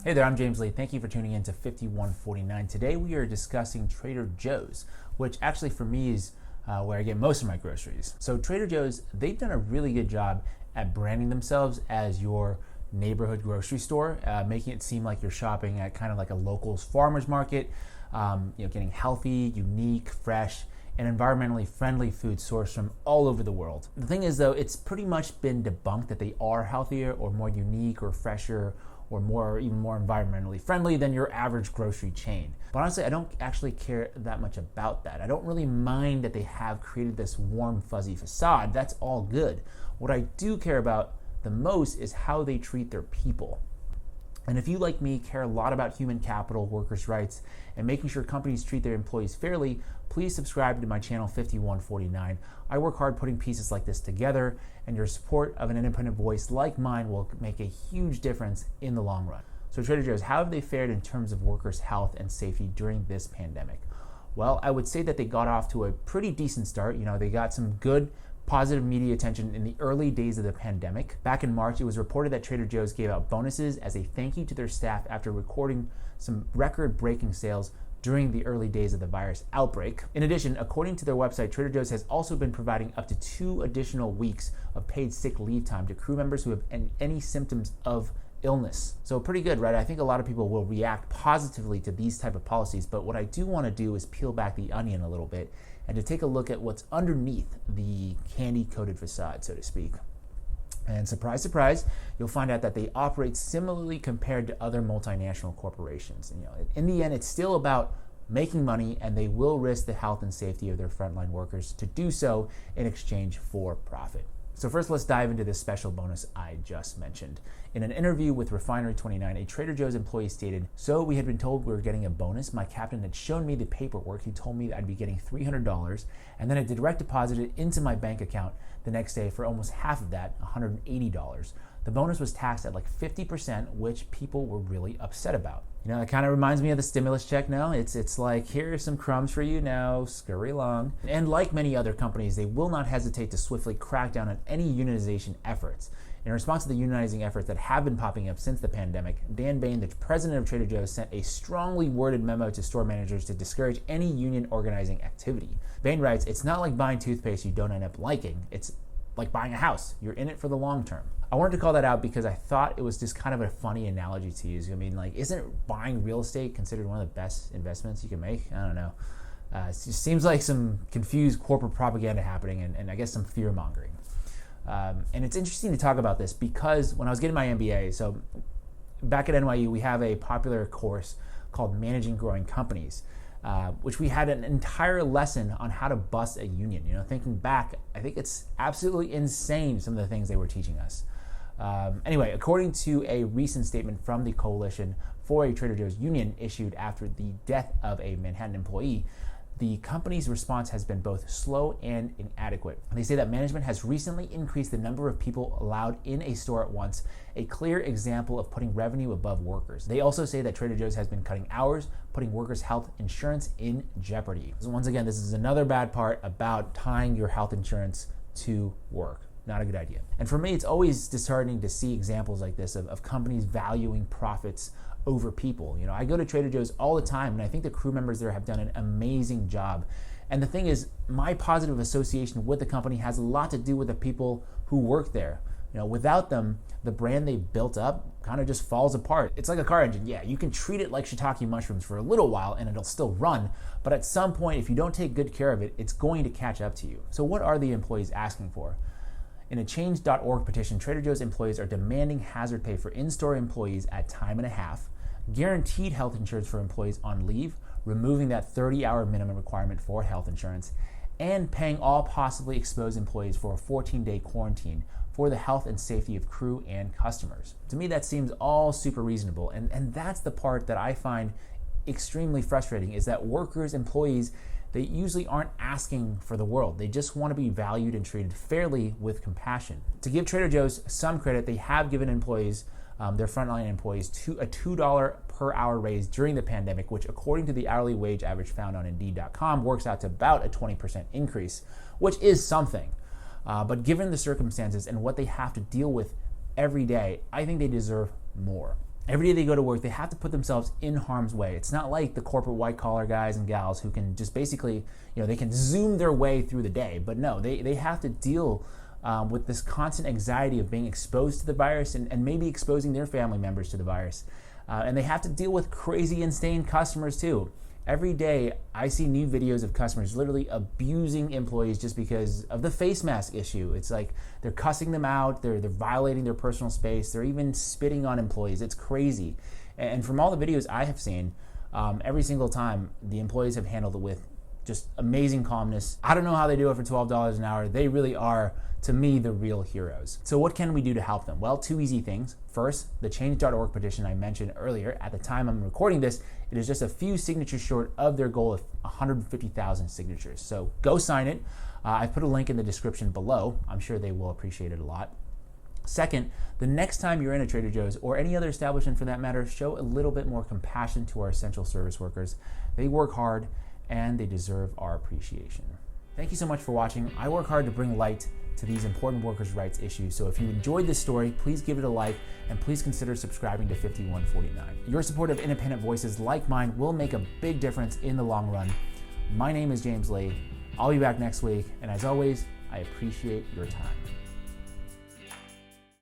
Hey there, I'm James Lee. Thank you for tuning in to 5149. Today we are discussing Trader Joe's, which actually for me is where I get most of my groceries. So Trader Joe's, they've done a really good job at branding themselves as your neighborhood grocery store, making it seem like you're shopping at kind of like a locals farmer's market, getting healthy, unique, fresh, and environmentally friendly food sourced from all over the world. The thing is though, it's pretty much been debunked that they are healthier or more unique or fresher or even more environmentally friendly than your average grocery chain. But honestly, I don't actually care that much about that. I don't really mind that they have created this warm, fuzzy facade. That's all good. What I do care about the most is how they treat their people. And if you, like me, care a lot about human capital, workers' rights, and making sure companies treat their employees fairly, please subscribe to my channel 5149. I work hard putting pieces like this together, and your support of an independent voice like mine will make a huge difference in the long run. So Trader Joe's, how have they fared in terms of workers' health and safety during this pandemic? Well, I would say that they got off to a pretty decent start. They got some good positive media attention in the early days of the pandemic. Back in March, it was reported that Trader Joe's gave out bonuses as a thank you to their staff after recording some record-breaking sales during the early days of the virus outbreak. In addition, according to their website, Trader Joe's has also been providing up to 2 additional weeks of paid sick leave time to crew members who have any symptoms of illness. So pretty good, right? I think a lot of people will react positively to these type of policies, but what I do want to do is peel back the onion a little bit and to take a look at what's underneath the candy-coated facade, so to speak. And surprise, surprise, you'll find out that they operate similarly compared to other multinational corporations. And, in the end, it's still about making money, and they will risk the health and safety of their frontline workers to do so in exchange for profit. So first, let's dive into this special bonus I just mentioned. In an interview with Refinery29, a Trader Joe's employee stated, "So we had been told we were getting a bonus. My captain had shown me the paperwork. He told me that I'd be getting $300, and then I direct deposited it into my bank account the next day for almost half of that, $180. The bonus was taxed at like 50%, which people were really upset about." It kind of reminds me of the stimulus check now. It's like, here are some crumbs for you now, scurry along. And like many other companies, they will not hesitate to swiftly crack down on any unionization efforts. In response to the unionizing efforts that have been popping up since the pandemic, Dan Bain, the president of Trader Joe's, sent a strongly worded memo to store managers to discourage any union organizing activity. Bain writes, "It's not like buying toothpaste you don't end up liking. It's like buying a house. You're in it for the long term." I wanted to call that out because I thought it was just kind of a funny analogy to use. Isn't buying real estate considered one of the best investments you can make? I don't know. It just seems like some confused corporate propaganda happening and I guess some fear mongering. And it's interesting to talk about this because when I was getting my MBA, so back at NYU, we have a popular course called Managing Growing Companies, which we had an entire lesson on how to bust a union. Thinking back, I think it's absolutely insane some of the things they were teaching us. Anyway, according to a recent statement from the Coalition for a Trader Joe's union issued after the death of a Manhattan employee, the company's response has been both slow and inadequate. They say that management has recently increased the number of people allowed in a store at once, a clear example of putting revenue above workers. They also say that Trader Joe's has been cutting hours, putting workers' health insurance in jeopardy. So once again, this is another bad part about tying your health insurance to work. Not a good idea. And for me, it's always disheartening to see examples like this of companies valuing profits over people. I go to Trader Joe's all the time, and I think the crew members there have done an amazing job. And the thing is, my positive association with the company has a lot to do with the people who work there. Without them, the brand they built up kind of just falls apart. It's like a car engine. Yeah, you can treat it like shiitake mushrooms for a little while and it'll still run, but at some point, if you don't take good care of it, it's going to catch up to you. So what are the employees asking for? In a change.org petition, Trader Joe's employees are demanding hazard pay for in-store employees at time and a half, guaranteed health insurance for employees on leave, removing that 30-hour minimum requirement for health insurance, and paying all possibly exposed employees for a 14-day quarantine for the health and safety of crew and customers. To me, that seems all super reasonable, and that's the part that I find extremely frustrating, is that workers, employees, they usually aren't asking for the world. They just want to be valued and treated fairly with compassion. To give Trader Joe's some credit, they have given employees, their frontline employees, a $2 per hour raise during the pandemic, which according to the hourly wage average found on Indeed.com works out to about a 20% increase, which is something. But given the circumstances and what they have to deal with every day, I think they deserve more. Every day they go to work, they have to put themselves in harm's way. It's not like the corporate white collar guys and gals who can just basically, they can zoom their way through the day. But no, they have to deal with this constant anxiety of being exposed to the virus and maybe exposing their family members to the virus. And they have to deal with crazy, insane customers too. Every day I see new videos of customers literally abusing employees just because of the face mask issue. It's like they're cussing them out, they're violating their personal space, they're even spitting on employees. It's crazy. And from all the videos I have seen, every single time the employees have handled it with just amazing calmness. I don't know how they do it for $12 an hour. They really are, to me, the real heroes. So what can we do to help them? Well, two easy things. First, the change.org petition I mentioned earlier. At the time I'm recording this, it is just a few signatures short of their goal of 150,000 signatures. So go sign it. I put a link in the description below. I'm sure they will appreciate it a lot. Second, the next time you're in a Trader Joe's or any other establishment for that matter, show a little bit more compassion to our essential service workers. They work hard and they deserve our appreciation. Thank you so much for watching. I work hard to bring light to these important workers' rights issues. So if you enjoyed this story, please give it a like and please consider subscribing to 5149. Your support of independent voices like mine will make a big difference in the long run. My name is James Lee. I'll be back next week. And as always, I appreciate your time.